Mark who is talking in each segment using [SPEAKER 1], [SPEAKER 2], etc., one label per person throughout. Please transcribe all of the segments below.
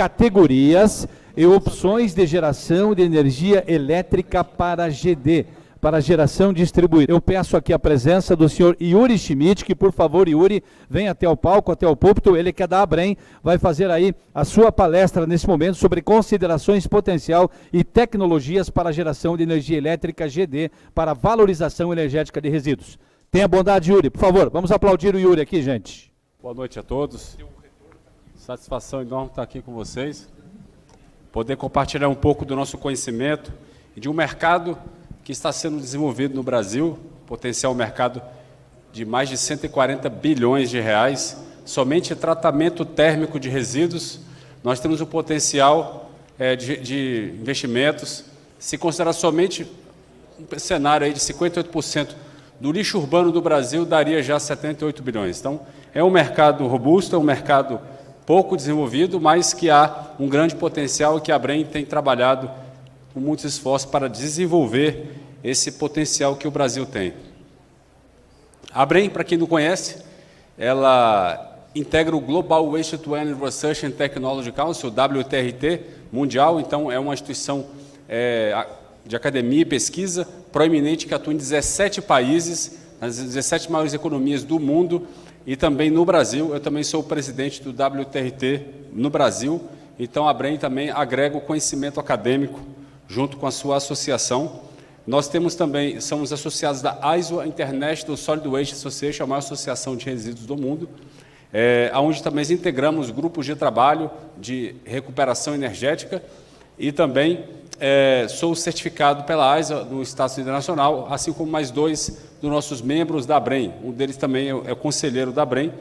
[SPEAKER 1] categorias e opções de geração de energia elétrica para GD, para geração distribuída. Eu peço aqui a presença do senhor Yuri Schmidt, que por favor, Yuri, venha até o palco, até o púlpito, ele que é da Abrem, vai fazer aí a sua palestra nesse momento sobre considerações potencial e tecnologias para a geração de energia elétrica GD, para valorização energética de resíduos. Tenha bondade, Yuri, por favor, vamos aplaudir o Yuri aqui, gente.
[SPEAKER 2] Boa noite a todos. Satisfação enorme estar aqui com vocês, poder compartilhar um pouco do nosso conhecimento e de um mercado que está sendo desenvolvido no Brasil, potencial mercado de mais de 140 bilhões de reais, somente tratamento térmico de resíduos. Nós temos um potencial de investimentos, se considerar somente um cenário aí de 58% do lixo urbano do Brasil, daria já 78 bilhões. Então, é um mercado robusto, é um mercado pouco desenvolvido, mas que há um grande potencial e que a Abrem tem trabalhado com muitos esforços para desenvolver esse potencial que o Brasil tem. A Abrem, para quem não conhece, ela integra o Global Waste to Energy Research and Technology Council, WTRT, mundial, então é uma instituição de academia e pesquisa proeminente que atua em 17 países, nas 17 maiores economias do mundo e também no Brasil. Eu também sou o presidente do WTRT no Brasil, então a Abrem também agrega o conhecimento acadêmico junto com a sua associação. Nós temos também, somos associados da ISO International Solid Waste Association, a maior associação de resíduos do mundo, onde também integramos grupos de trabalho de recuperação energética e também sou certificado pela ISO no status internacional, assim como mais 2 dos nossos membros da Abrem. Um deles também é conselheiro da Abrem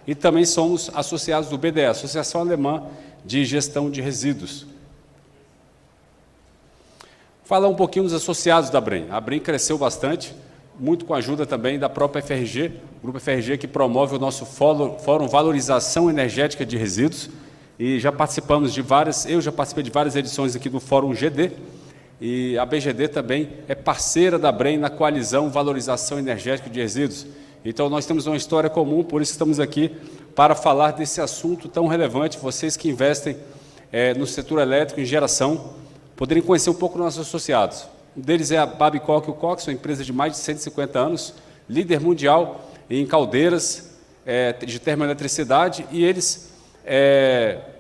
[SPEAKER 2] e também somos associados do BDE, Associação Alemã de Gestão de Resíduos. Falar um pouquinho dos associados da Abrem. A Abrem cresceu bastante, muito com a ajuda também da própria FRG, o Grupo FRG que promove o nosso Fórum Valorização Energética de Resíduos, e já participamos de várias, eu já participei de várias edições aqui do Fórum GD, e a BGD também é parceira da Abrem na coalizão Valorização Energética de Resíduos. Então nós temos uma história comum, por isso estamos aqui para falar desse assunto tão relevante, vocês que investem no setor elétrico em geração, poderem conhecer um pouco dos nossos associados. Um deles é a Babcock & Cox, uma empresa de mais de 150 anos, líder mundial em caldeiras de termoeletricidade, e eles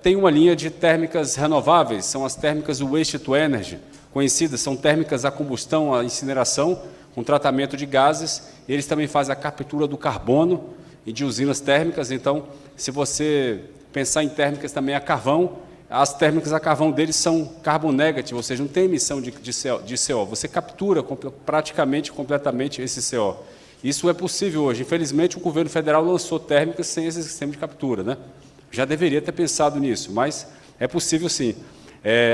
[SPEAKER 2] têm uma linha de térmicas renováveis, são as térmicas Waste to Energy, conhecidas, são térmicas a combustão, a incineração, com tratamento de gases. Eles também fazem a captura do carbono e de usinas térmicas. Então, se você pensar em térmicas também a carvão, as térmicas a carvão deles são carbon negative, ou seja, não tem emissão de CO. Você captura praticamente, completamente esse CO. Isso é possível hoje. Infelizmente, o governo federal lançou térmicas sem esse sistema de captura, né? Já deveria ter pensado nisso, mas é possível sim.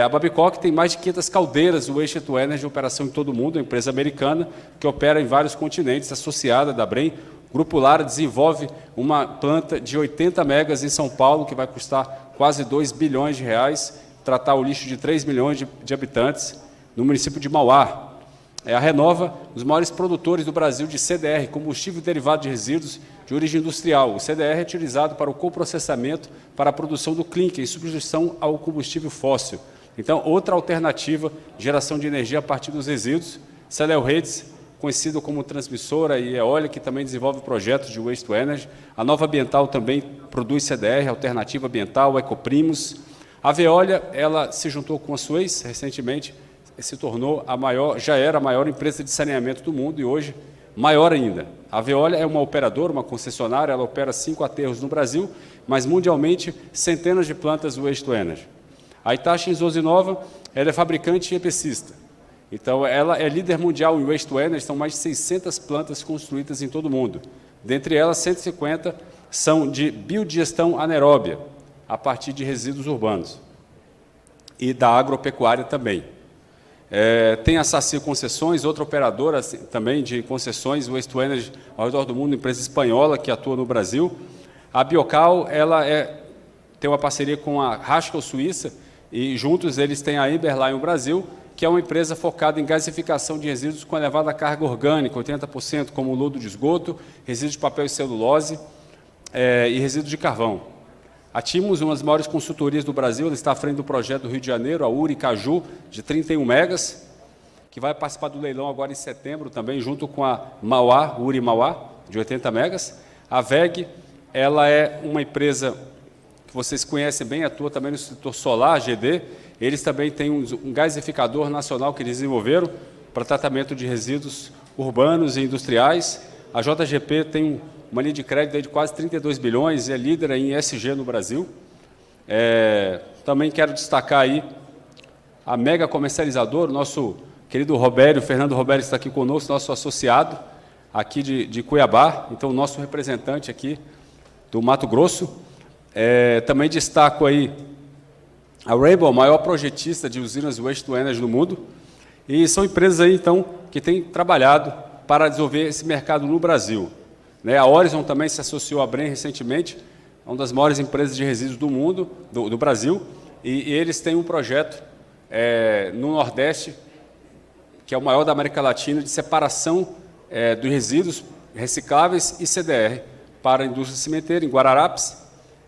[SPEAKER 2] A Babcock tem mais de 500 caldeiras do Waste to Energy de operação em todo o mundo, uma empresa americana que opera em vários continentes, associada da Abrem. O Grupo Lara desenvolve uma planta de 80 megas em São Paulo, que vai custar quase 2 bilhões de reais, tratar o lixo de 3 milhões de habitantes, no município de Mauá. A Renova, os maiores produtores do Brasil de CDR, combustível derivado de resíduos de origem industrial. O CDR é utilizado para o coprocessamento para a produção do clinker, em substituição ao combustível fóssil. Então, outra alternativa de geração de energia a partir dos resíduos. Celel Redes, conhecido como transmissora e eólica, que também desenvolve projetos de Waste to Energy. A Nova Ambiental também produz CDR, Alternativa Ambiental, Ecoprimos. A Veolia, ela se juntou com a Suez recentemente, se tornou a maior, já era a maior empresa de saneamento do mundo e hoje maior ainda. A Veolia é uma operadora, uma concessionária, ela opera 5 aterros no Brasil, mas mundialmente centenas de plantas Waste to Energy. A Hitachi Zosinova, ela é fabricante e epicista. Então, ela é líder mundial em Waste to Energy, são mais de 600 plantas construídas em todo o mundo. Dentre elas, 150 são de biodigestão anaeróbia, a partir de resíduos urbanos. E da agropecuária também. Tem a Saci Concessões, outra operadora também de concessões, Waste to Energy ao redor do mundo, empresa espanhola que atua no Brasil. A Biocal, ela tem uma parceria com a Haskell Suíça, e juntos eles têm a Eberline no Brasil, que é uma empresa focada em gasificação de resíduos com elevada carga orgânica, 80%, como lodo de esgoto, resíduos de papel e celulose e resíduos de carvão. A Timos, uma das maiores consultorias do Brasil, ela está à frente do projeto do Rio de Janeiro, a URI Caju, de 31 megas, que vai participar do leilão agora em setembro também, junto com a Mauá, URI Mauá, de 80 megas. A VEG, ela é uma empresa que vocês conhecem bem, atua também no setor solar, GD. Eles também têm um gasificador nacional que eles desenvolveram para tratamento de resíduos urbanos e industriais. A JGP tem uma linha de crédito de quase 32 bilhões e é líder em ESG no Brasil. Também quero destacar aí a Mega Comercializador, o nosso querido Fernando Robério está aqui conosco, nosso associado aqui de Cuiabá, então o nosso representante aqui do Mato Grosso. Também destaco aí a Rainbow, a maior projetista de usinas Waste to Energy no mundo, e são empresas aí, então, que têm trabalhado para desenvolver esse mercado no Brasil. A Horizon também se associou à Brem recentemente, é uma das maiores empresas de resíduos do mundo, do Brasil, e eles têm um projeto no Nordeste, que é o maior da América Latina, de separação dos resíduos recicláveis e CDR para a indústria cimenteira, em Guararapes,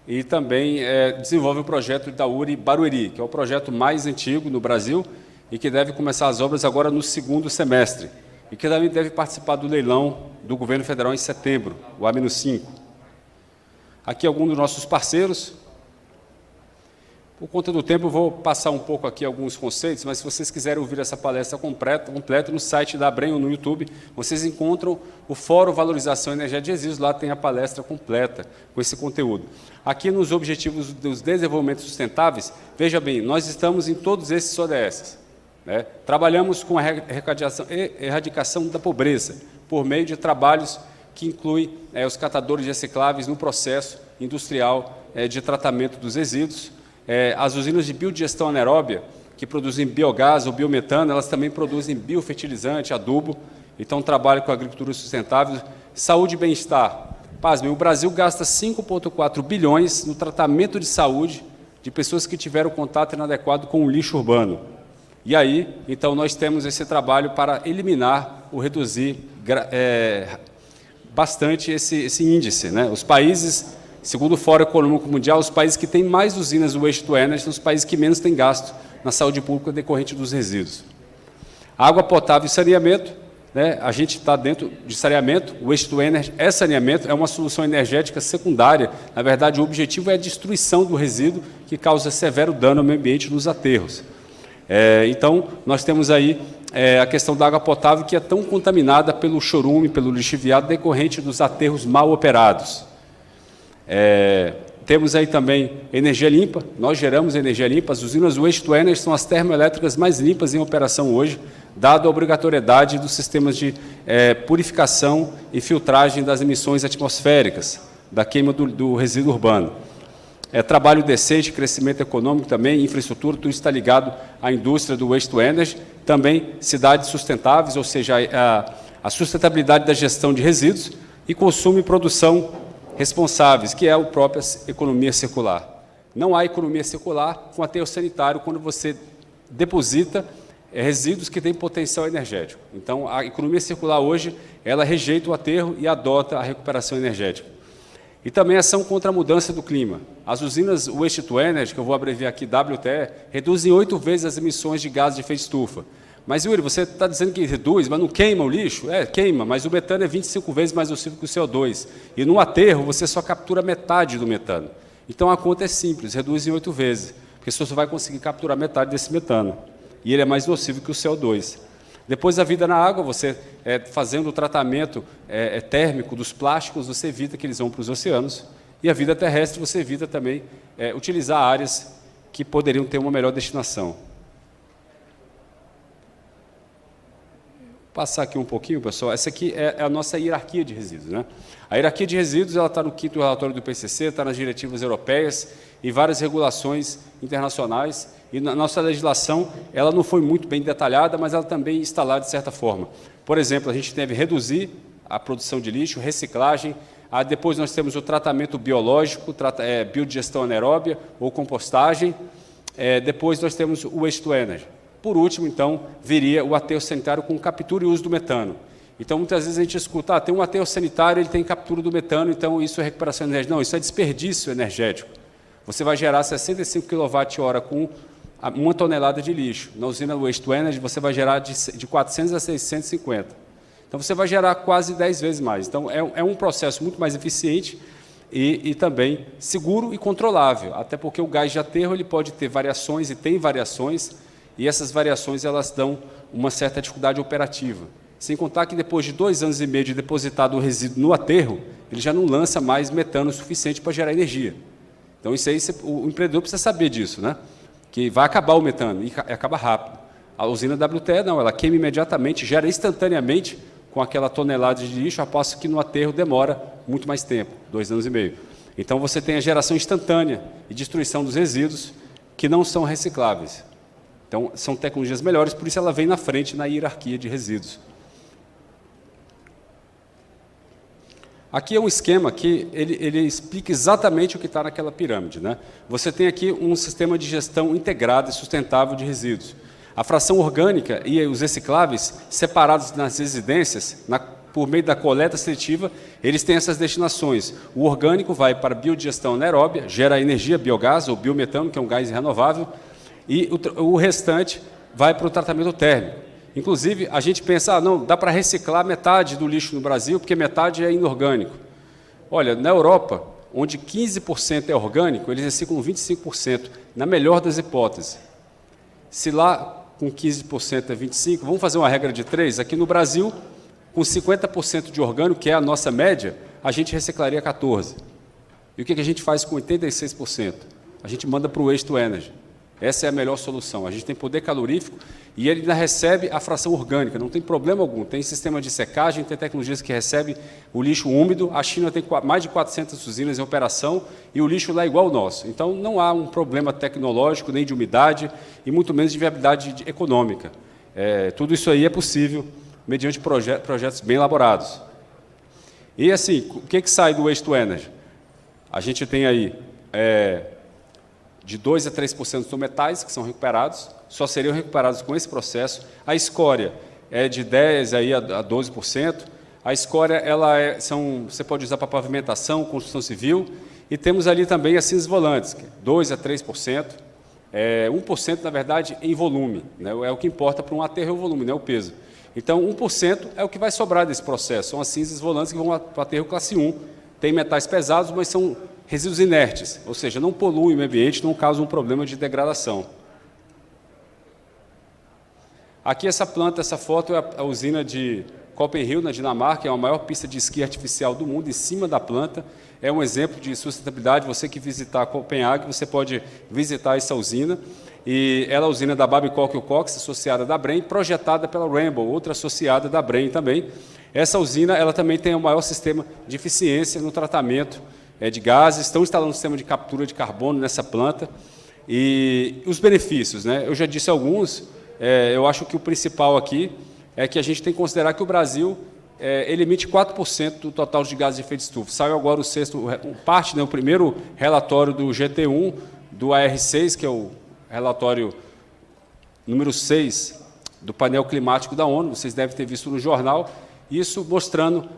[SPEAKER 2] e também desenvolve o projeto da URI Barueri, que é o projeto mais antigo no Brasil e que deve começar as obras agora no segundo semestre, e que também deve participar do leilão do governo federal em setembro, o A-5. Aqui alguns dos nossos parceiros. Por conta do tempo, eu vou passar um pouco aqui alguns conceitos, mas se vocês quiserem ouvir essa palestra completa no site da Abrem ou no YouTube, vocês encontram o Fórum Valorização Energética de Resíduos, lá tem a palestra completa com esse conteúdo. Aqui nos Objetivos dos Desenvolvimento Sustentáveis, veja bem, nós estamos em todos esses ODS. Trabalhamos com a erradicação da pobreza, por meio de trabalhos que incluem os catadores recicláveis no processo industrial de tratamento dos resíduos. As usinas de biodigestão anaeróbia, que produzem biogás ou biometano, elas também produzem biofertilizante, adubo, então trabalho com a agricultura sustentável. Saúde e bem-estar. Pasmem, o Brasil gasta 5,4 bilhões no tratamento de saúde de pessoas que tiveram contato inadequado com o lixo urbano. E aí, então, nós temos esse trabalho para eliminar ou reduzir bastante esse índice. Os países, segundo o Fórum Econômico Mundial, os países que têm mais usinas Waste to Energy são os países que menos têm gasto na saúde pública decorrente dos resíduos. Água potável e saneamento, a gente está dentro de saneamento, o Waste to Energy é saneamento, é uma solução energética secundária. Na verdade, o objetivo é a destruição do resíduo que causa severo dano ao meio ambiente nos aterros. Então, nós temos aí a questão da água potável, que é tão contaminada pelo chorume, pelo lixiviado, decorrente dos aterros mal operados. Temos aí também energia limpa, nós geramos energia limpa, as usinas Waste to Energy são as termoelétricas mais limpas em operação hoje, dado a obrigatoriedade dos sistemas de purificação e filtragem das emissões atmosféricas, da queima do resíduo urbano. Trabalho decente, crescimento econômico também, infraestrutura, tudo está ligado à indústria do Waste to Energy, também cidades sustentáveis, ou seja, a sustentabilidade da gestão de resíduos e consumo e produção responsáveis, que é a própria economia circular. Não há economia circular com aterro sanitário quando você deposita resíduos que têm potencial energético. Então, a economia circular hoje, ela rejeita o aterro e adota a recuperação energética. E também ação contra a mudança do clima. As usinas Waste to Energy, que eu vou abreviar aqui, WTE, reduzem 8 vezes as emissões de gases de efeito estufa. Mas, Yuri, você está dizendo que reduz, mas não queima o lixo? Queima, mas o metano é 25 vezes mais nocivo que o CO2. E no aterro, você só captura metade do metano. Então, a conta é simples, reduz em 8 vezes, porque você só vai conseguir capturar metade desse metano. E ele é mais nocivo que o CO2. Depois, a vida na água, você fazendo o tratamento térmico dos plásticos, você evita que eles vão para os oceanos. E a vida terrestre, você evita também utilizar áreas que poderiam ter uma melhor destinação. Vou passar aqui um pouquinho, pessoal. Essa aqui é a nossa hierarquia de resíduos. A hierarquia de resíduos está no 5º relatório do IPCC, está nas diretivas europeias e várias regulações internacionais. E na nossa legislação, ela não foi muito bem detalhada, mas ela também está lá de certa forma. Por exemplo, a gente deve reduzir a produção de lixo, reciclagem. Depois nós temos o tratamento biológico, biodigestão anaeróbia ou compostagem. Depois nós temos o Waste to Energy. Por último, então, viria o aterro sanitário com captura e uso do metano. Então, muitas vezes a gente escuta, tem um aterro sanitário, ele tem captura do metano, então isso é recuperação energética. Não, isso é desperdício energético. você vai gerar 65 kWh com 1 tonelada de lixo. Na usina Waste to Energy, você vai gerar de 400 a 650. Então, você vai gerar quase 10 vezes mais. Então, é um processo muito mais eficiente e também seguro e controlável, até porque o gás de aterro ele pode ter variações e tem variações, e essas variações elas dão uma certa dificuldade operativa. Sem contar que depois de 2 anos e meio de depositado o resíduo no aterro, ele já não lança mais metano suficiente para gerar energia. Então, isso aí o empreendedor precisa saber disso, né? Que vai acabar o metano e acaba rápido. A usina WTE não, ela queima imediatamente, gera instantaneamente com aquela tonelada de lixo, a passo que no aterro demora muito mais tempo, 2 anos e meio. Então, você tem a geração instantânea e destruição dos resíduos que não são recicláveis. Então, são tecnologias melhores, por isso ela vem na frente na hierarquia de resíduos. Aqui é um esquema que ele explica exatamente o que está naquela pirâmide, né? Você tem aqui um sistema de gestão integrado e sustentável de resíduos. A fração orgânica e os recicláveis, separados nas residências, por meio da coleta seletiva, eles têm essas destinações. O orgânico vai para a biodigestão anaeróbia, gera energia, biogás ou biometano, que é um gás renovável, e o restante vai para o tratamento térmico. Inclusive, a gente pensa, não, dá para reciclar metade do lixo no Brasil, porque metade é inorgânico. Olha, na Europa, onde 15% é orgânico, eles reciclam 25%, na melhor das hipóteses. Se lá com 15% é 25%, vamos fazer uma regra de 3, aqui no Brasil, com 50% de orgânico, que é a nossa média, a gente reciclaria 14%. E o que a gente faz com 86%? A gente manda para o Waste to Energy. Essa é a melhor solução. A gente tem poder calorífico e ele ainda recebe a fração orgânica, não tem problema algum. Tem sistema de secagem, tem tecnologias que recebem o lixo úmido. A China tem mais de 400 usinas em operação e o lixo lá é igual ao nosso. Então, não há um problema tecnológico, nem de umidade e muito menos de viabilidade econômica. Tudo isso aí é possível mediante projetos bem elaborados. E, assim, o que sai do Waste to Energy? A gente tem aí de 2% a 3% são metais que são recuperados, só seriam recuperados com esse processo. A escória é de 10% aí a 12%. A escória você pode usar para pavimentação, construção civil. E temos ali também as cinzas volantes, que é 2% a 3%. 1%, na verdade, em volume. Né? É o que importa para um aterro, é o volume, não é o peso. Então, 1% é o que vai sobrar desse processo. São as cinzas volantes que vão para o aterro classe 1. Tem metais pesados, mas são resíduos inertes, ou seja, não poluem o meio ambiente, não causam um problema de degradação. Aqui essa foto é a usina de Copenhague, na Dinamarca, é a maior pista de esqui artificial do mundo, em cima da planta. É um exemplo de sustentabilidade. Você que visitar Copenhague, você pode visitar essa usina. E ela é a usina da Babcock & Cox, associada da Brem, projetada pela Rainbow, outra associada da Brem também. Essa usina ela também tem o maior sistema de eficiência no tratamento de gases, estão instalando um sistema de captura de carbono nessa planta. E os benefícios, né? Eu já disse alguns, eu acho que o principal aqui é que a gente tem que considerar que o Brasil ele emite 4% do total de gases de efeito de estufa. Saiu agora o primeiro relatório do GT1, do AR6, que é o relatório número 6 do painel climático da ONU, vocês devem ter visto no jornal, isso mostrando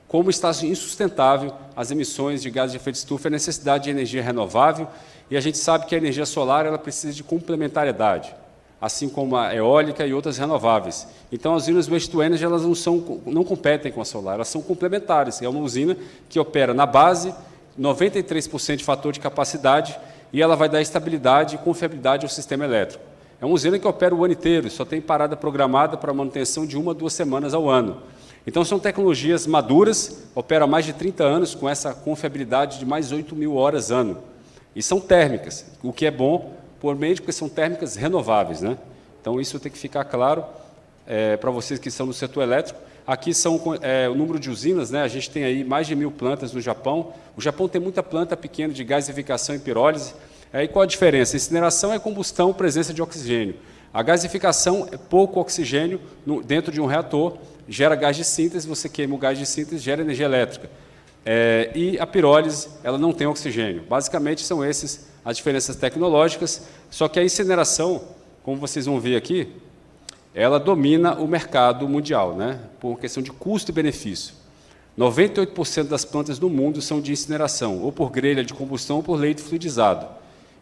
[SPEAKER 2] como está insustentável as emissões de gases de efeito de estufa, a necessidade de energia renovável, e a gente sabe que a energia solar ela precisa de complementariedade, assim como a eólica e outras renováveis. Então, as usinas Waste to Energy elas não competem com a solar, elas são complementares. É uma usina que opera na base, 93% de fator de capacidade, e ela vai dar estabilidade e confiabilidade ao sistema elétrico. É uma usina que opera o ano inteiro, só tem parada programada para manutenção de 1 a 2 semanas ao ano. Então, são tecnologias maduras, operam há mais de 30 anos, com essa confiabilidade de mais 8.000 horas ano. E são térmicas, o que é bom, porque são térmicas renováveis, né? Então, isso tem que ficar claro para vocês que estão no setor elétrico. Aqui são o número de usinas, né? A gente tem aí mais de 1.000 plantas no Japão. O Japão tem muita planta pequena de gasificação e pirólise. E qual a diferença? Incineração é combustão, presença de oxigênio. A gasificação é pouco oxigênio dentro de um reator, gera gás de síntese, você queima o gás de síntese, gera energia elétrica. E a pirólise, ela não tem oxigênio. Basicamente, são essas as diferenças tecnológicas, só que a incineração, como vocês vão ver aqui, ela domina o mercado mundial, né? Por questão de custo e benefício. 98% das plantas do mundo são de incineração, ou por grelha de combustão ou por leite fluidizado.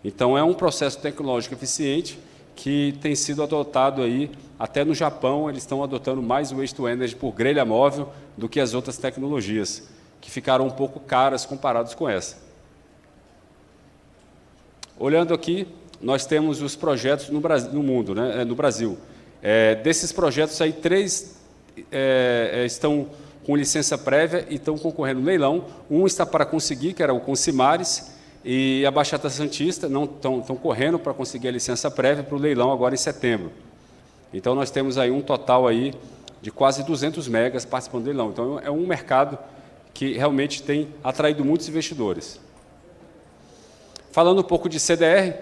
[SPEAKER 2] Então, é um processo tecnológico eficiente que tem sido adotado aí, até no Japão, eles estão adotando mais o waste-to-energy por grelha móvel do que as outras tecnologias, que ficaram um pouco caras comparados com essa. Olhando aqui, nós temos os projetos no mundo, né, no Brasil. Desses projetos aí, 3 estão com licença prévia e estão concorrendo no leilão. Um está para conseguir, que era o Concimares, e a Baixada Santista não estão correndo para conseguir a licença prévia para o leilão agora em setembro. Então, nós temos aí um total aí de quase 200 megas participando do leilão. Então, é um mercado que realmente tem atraído muitos investidores. Falando um pouco de CDR,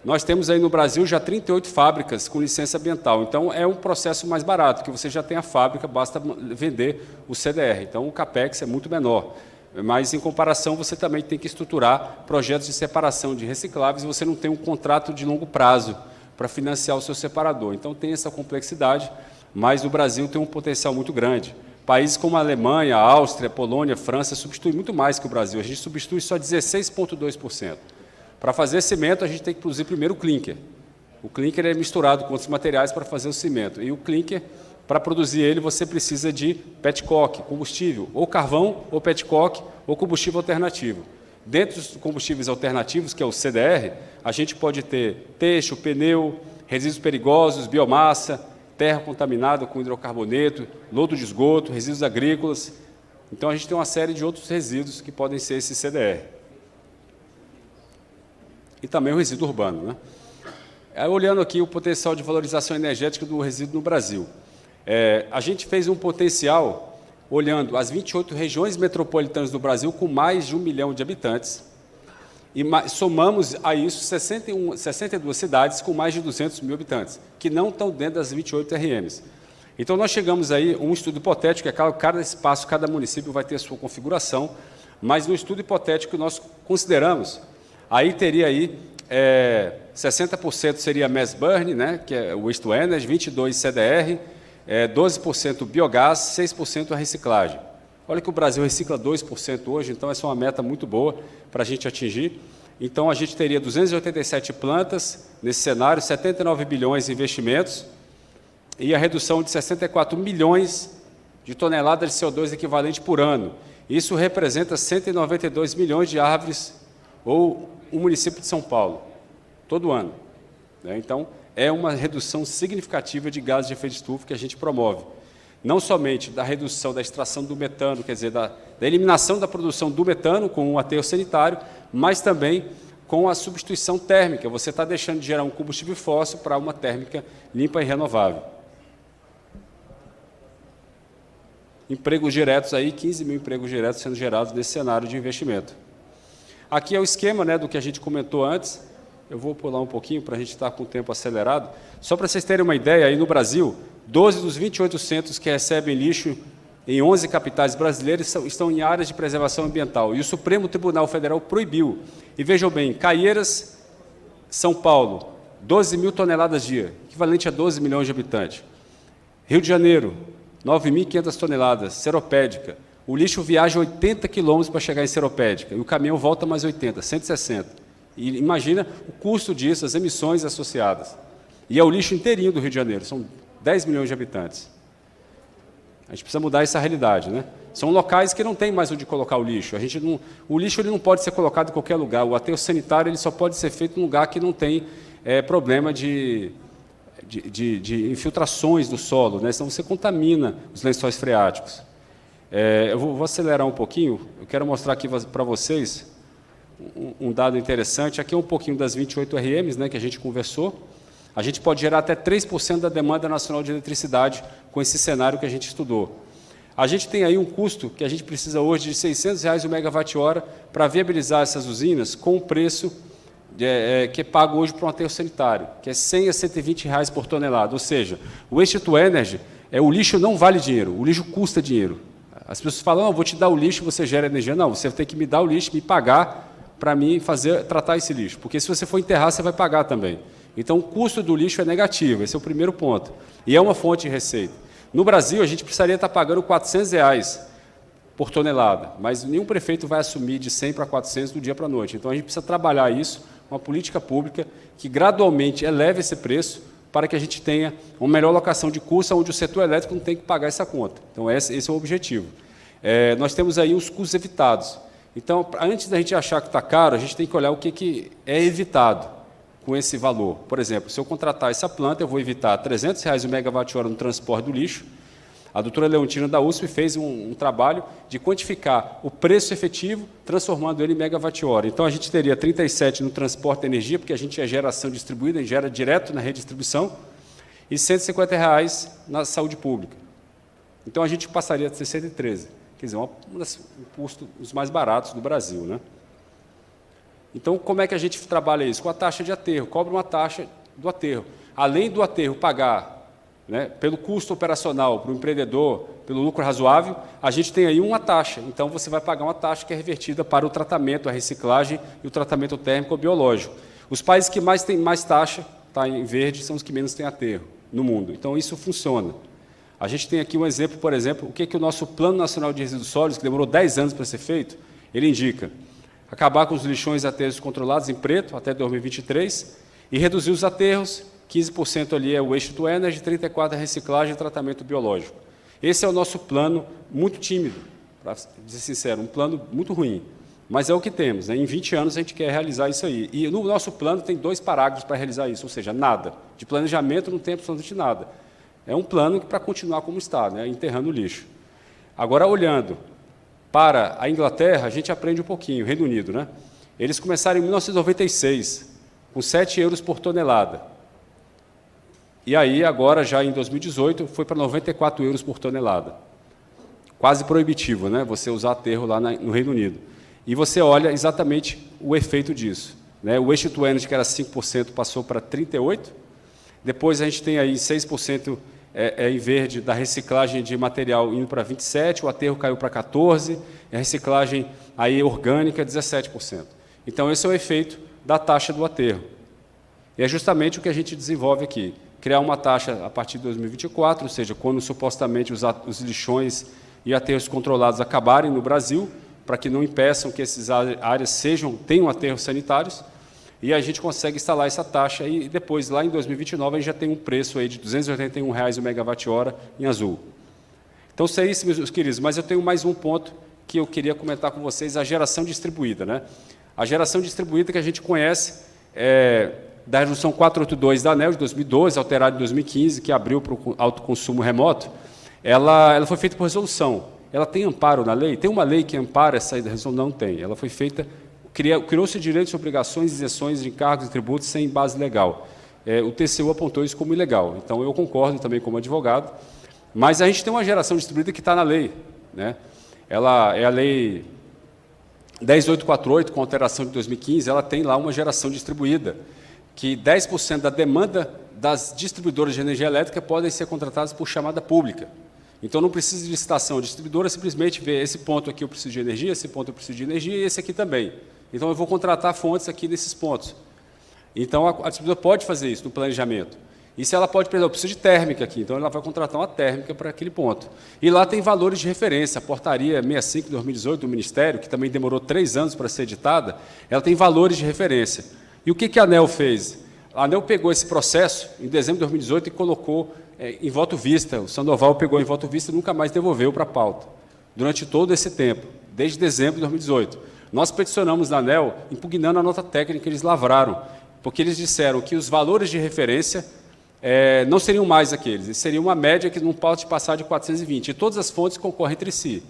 [SPEAKER 2] nós temos aí no Brasil já 38 fábricas com licença ambiental. Então, é um processo mais barato, que você já tem a fábrica, basta vender o CDR. Então, o CAPEX é muito menor. Mas, em comparação, você também tem que estruturar projetos de separação de recicláveis e você não tem um contrato de longo prazo para financiar o seu separador. Então, tem essa complexidade, mas o Brasil tem um potencial muito grande. Países como a Alemanha, a Áustria, a Polônia, a França substituem muito mais que o Brasil. A gente substitui só 16,2%. Para fazer cimento, a gente tem que produzir primeiro o clinker. O clinker é misturado com outros materiais para fazer o cimento. E o clinker, para produzir ele, você precisa de petcock, combustível, ou carvão, ou petcock, ou combustível alternativo. Dentro dos combustíveis alternativos, que é o CDR, a gente pode ter teixo, pneu, resíduos perigosos, biomassa, terra contaminada com hidrocarboneto, lodo de esgoto, resíduos agrícolas. Então, a gente tem uma série de outros resíduos que podem ser esse CDR. E também o resíduo urbano, né? Olhando aqui o potencial de valorização energética do resíduo no Brasil. A gente fez um potencial olhando as 28 regiões metropolitanas do Brasil com mais de 1 milhão de habitantes e somamos a isso 62 cidades com mais de 200 mil habitantes, que não estão dentro das 28 RMs. Então, nós chegamos aí a um estudo hipotético, cada espaço, cada município vai ter a sua configuração, mas no estudo hipotético que nós consideramos, aí teria aí 60% seria mass burn, né, que é o waste to energy, 22% CDR, 12% biogás, 6% a reciclagem. Olha que o Brasil recicla 2% hoje, então essa é uma meta muito boa para a gente atingir. Então, a gente teria 287 plantas nesse cenário, 79 bilhões em investimentos e a redução de 64 milhões de toneladas de CO2 equivalente por ano. Isso representa 192 milhões de árvores ou o município de São Paulo, todo ano. Então, é uma redução significativa de gases de efeito estufa que a gente promove. Não somente da redução da extração do metano, quer dizer, da eliminação da produção do metano com o aterro sanitário, mas também com a substituição térmica. Você está deixando de gerar um combustível fóssil para uma térmica limpa e renovável. Empregos diretos aí, 15 mil empregos diretos sendo gerados nesse cenário de investimento. Aqui é o esquema, né, do que a gente comentou antes. Eu vou pular um pouquinho para a gente estar com o tempo acelerado. Só para vocês terem uma ideia, aí no Brasil, 12 dos 28 centros que recebem lixo em 11 capitais brasileiras estão em áreas de preservação ambiental. E o Supremo Tribunal Federal proibiu. E vejam bem, Caieiras, São Paulo, 12 mil toneladas dia, equivalente a 12 milhões de habitantes. Rio de Janeiro, 9.500 toneladas, Seropédica. O lixo viaja 80 quilômetros para chegar em Seropédica, e o caminhão volta mais 80, 160. E imagina o custo disso, as emissões associadas. E é o lixo inteirinho do Rio de Janeiro, são 10 milhões de habitantes. A gente precisa mudar essa realidade, né? São locais que não tem mais onde colocar o lixo. O lixo ele não pode ser colocado em qualquer lugar. O aterro sanitário ele só pode ser feito em um lugar que não tem problema de infiltrações do solo, né? Senão você contamina os lençóis freáticos. Eu vou acelerar um pouquinho. Eu quero mostrar aqui para vocês um dado interessante. Aqui é um pouquinho das 28 RMs, né, que a gente conversou. A gente pode gerar até 3% da demanda nacional de eletricidade com esse cenário que a gente estudou. A gente tem aí um custo que a gente precisa hoje de R$ 600 o megawatt-hora para viabilizar essas usinas com o preço que é pago hoje para um aterro sanitário, que é R$ 100 a R$ 120 por tonelada. Ou seja, o waste to energy, o lixo não vale dinheiro, o lixo custa dinheiro. As pessoas falam, não, vou te dar o lixo, você gera energia. Não, você tem que me dar o lixo, me pagar para mim tratar esse lixo. Porque se você for enterrar, você vai pagar também. Então, o custo do lixo é negativo, esse é o primeiro ponto. E é uma fonte de receita. No Brasil, a gente precisaria estar pagando R$ 400 por tonelada, mas nenhum prefeito vai assumir de 100 para 400 do dia para a noite. Então, a gente precisa trabalhar isso, uma política pública que gradualmente eleve esse preço para que a gente tenha uma melhor alocação de custo, onde o setor elétrico não tem que pagar essa conta. Então, esse é o objetivo. Nós temos aí os custos evitados. Então, antes da gente achar que está caro, a gente tem que olhar o que é evitado com esse valor. Por exemplo, se eu contratar essa planta, eu vou evitar R$ 300 o megawatt-hora no transporte do lixo. A doutora Leontina da USP fez um trabalho de quantificar o preço efetivo, transformando ele em megawatt-hora. Então, a gente teria 37 no transporte de energia, porque a gente é geração distribuída, gera direto na rede de distribuição, e R$ 150 na saúde pública. Então, a gente passaria a ter 113, quer dizer, um custo dos mais baratos do Brasil, né? Então, como é que a gente trabalha isso? Com a taxa de aterro, cobra uma taxa do aterro. Além do aterro pagar, né, pelo custo operacional para o empreendedor, pelo lucro razoável, a gente tem aí uma taxa. Então, você vai pagar uma taxa que é revertida para o tratamento, a reciclagem e o tratamento térmico ou biológico. Os países que mais têm mais taxa, tá em verde, são os que menos têm aterro no mundo. Então, isso funciona. A gente tem aqui um exemplo, por exemplo, o que o nosso Plano Nacional de Resíduos Sólidos, que demorou 10 anos para ser feito, ele indica acabar com os lixões e aterros controlados em preto até 2023 e reduzir os aterros, 15% ali é o waste to energy, 34% é reciclagem e tratamento biológico. Esse é o nosso plano muito tímido, para dizer sincero, um plano muito ruim, mas é o que temos, né? Em 20 anos a gente quer realizar isso aí. E no nosso plano tem 2 parágrafos para realizar isso, ou seja, nada. De planejamento não tem absolutamente nada. É um plano para continuar como está, né? Enterrando o lixo. Agora, olhando para a Inglaterra, a gente aprende um pouquinho, Reino Unido, né? Eles começaram em 1996, com 7 euros por tonelada. E aí, agora, já em 2018, foi para 94 euros por tonelada. Quase proibitivo, né? Você usar aterro lá no Reino Unido. E você olha exatamente o efeito disso, né? O waste to energy, que era 5%, passou para 38%. Depois, a gente tem aí 6% em verde da reciclagem de material indo para 27%, o aterro caiu para 14%, e a reciclagem aí orgânica, 17%. Então, esse é o efeito da taxa do aterro. E é justamente o que a gente desenvolve aqui. Criar uma taxa a partir de 2024, ou seja, quando supostamente os lixões e aterros controlados acabarem no Brasil, para que não impeçam que essas áreas tenham aterros sanitários, e a gente consegue instalar essa taxa, e depois, lá em 2029, a gente já tem um preço aí de R$ 281 o megawatt-hora em azul. Então, isso é isso, meus queridos, mas eu tenho mais um ponto que eu queria comentar com vocês, a geração distribuída, né? A geração distribuída que a gente conhece da Resolução 482 da ANEEL, de 2012, alterada em 2015, que abriu para o autoconsumo remoto, ela foi feita por resolução. Ela tem amparo na lei? Tem uma lei que ampara essa resolução? Não tem. Ela foi feita, criou-se direitos, obrigações, isenções de encargos e tributos sem base legal. O TCU apontou isso como ilegal. Então, eu concordo também como advogado, mas a gente tem uma geração distribuída que está na lei, né? Ela é a lei 10.848, com alteração de 2015, ela tem lá uma geração distribuída, que 10% da demanda das distribuidoras de energia elétrica podem ser contratadas por chamada pública. Então, não precisa de licitação. A distribuidora simplesmente vê esse ponto aqui eu preciso de energia, esse ponto eu preciso de energia e esse aqui também. Então, eu vou contratar fontes aqui nesses pontos. Então, a distribuidora pode fazer isso no planejamento. E se ela pode, por exemplo, eu preciso de térmica aqui, então ela vai contratar uma térmica para aquele ponto. E lá tem valores de referência. A portaria 65 de 2018 do Ministério, que também demorou 3 anos para ser editada, ela tem valores de referência. E o que a ANEEL fez? A ANEEL pegou esse processo em dezembro de 2018 e colocou em voto vista. O Sandoval pegou em voto vista e nunca mais devolveu para a pauta, durante todo esse tempo, desde dezembro de 2018. Nós peticionamos na ANEEL, impugnando a nota técnica que eles lavraram, porque eles disseram que os valores de referência não seriam mais aqueles, seria uma média que não pode passar de 420, e todas as fontes concorrem entre si.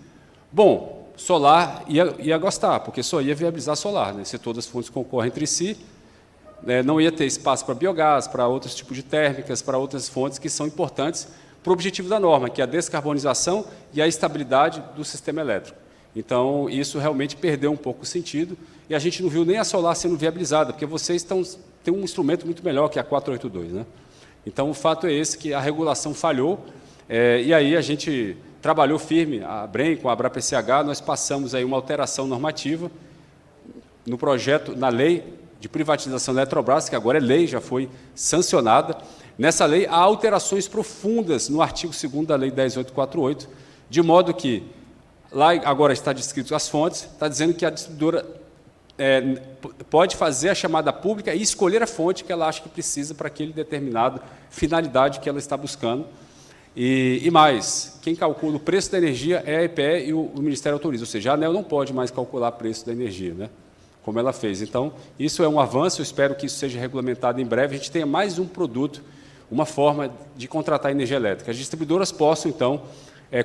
[SPEAKER 2] Bom, solar ia gostar, porque só ia viabilizar solar, né? Se todas as fontes concorrem entre si, não ia ter espaço para biogás, para outros tipos de térmicas, para outras fontes que são importantes para o objetivo da norma, que é a descarbonização e a estabilidade do sistema elétrico. Então, isso realmente perdeu um pouco o sentido, e a gente não viu nem a solar sendo viabilizada, porque vocês têm um instrumento muito melhor, que é a 482, né? Então, o fato é esse, que a regulação falhou, e aí a gente trabalhou firme, a ABREM, com a ABRAPCH, nós passamos aí uma alteração normativa no projeto, na lei de privatização da Eletrobras, que agora é lei, já foi sancionada. Nessa lei, há alterações profundas no artigo 2º da Lei 10.848, de modo que Lá agora está descrito as fontes, está dizendo que a distribuidora pode fazer a chamada pública e escolher a fonte que ela acha que precisa para aquele determinado finalidade que ela está buscando. E mais, quem calcula o preço da energia é a EPE e o Ministério autoriza, ou seja, a ANEEL não pode mais calcular o preço da energia, né, como ela fez. Então, isso é um avanço, eu espero que isso seja regulamentado em breve, a gente tenha mais um produto, uma forma de contratar energia elétrica. As distribuidoras possam, então,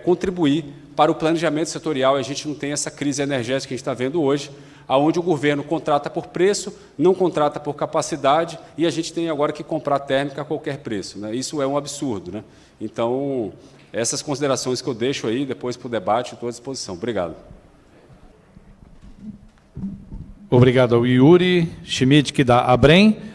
[SPEAKER 2] contribuir para o planejamento setorial, e a gente não tem essa crise energética que a gente está vendo hoje, onde o governo contrata por preço, não contrata por capacidade, e a gente tem agora que comprar térmica a qualquer preço, né? Isso é um absurdo, né? Então, essas considerações que eu deixo aí, depois para o debate, estou à disposição. Obrigado.
[SPEAKER 1] Obrigado ao Yuri Schmidt, da ABREM.